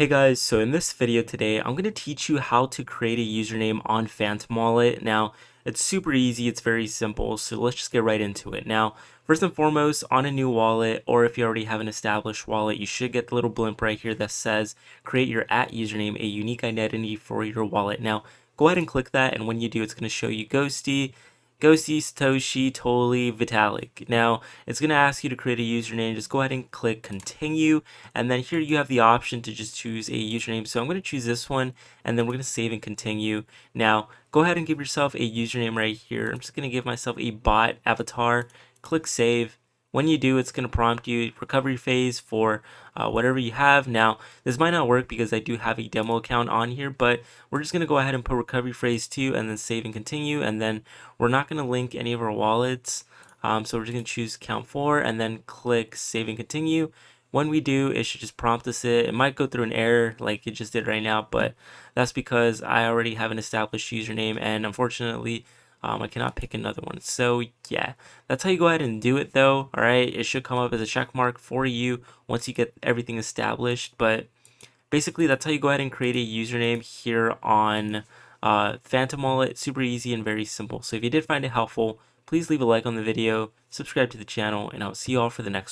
Hey guys, so in this video today, I'm going to teach you how to create a username on Phantom Wallet. Now, it's super easy, it's very simple, so let's just get right into it. Now, first and foremost, on a new wallet, or if you already have an established wallet, you should get the little blimp right here that says create your @username, a unique identity for your wallet. Now, go ahead and click that, and when you do, it's going to show you Ghosty, Satoshi, Totally, Vitalik. Now, it's going to ask you to create a username. Just go ahead and click continue. And then here you have the option to just choose a username. So I'm going to choose this one, and then we're going to save and continue. Now, go ahead and give yourself a username right here. I'm just going to give myself a bot avatar. Click save. When you do, it's going to prompt you recovery phase for whatever you have. Now, this might not work because I do have a demo account on here, but we're just going to go ahead and put recovery phase 2 and then save and continue. And then we're not going to link any of our wallets. So we're just going to choose count 4 and then click save and continue. When we do, it should just prompt us it might go through an error like it just did right now, but that's because I already have an established username, and unfortunately I cannot pick another one. So yeah, that's how you go ahead and do it though. All right, it should come up as a check mark for you once you get everything established, but basically that's how you go ahead and create a username here on Phantom Wallet. Super easy and very simple. So if you did find it helpful, please leave a like on the video, subscribe to the channel, and I'll see you all for the next one.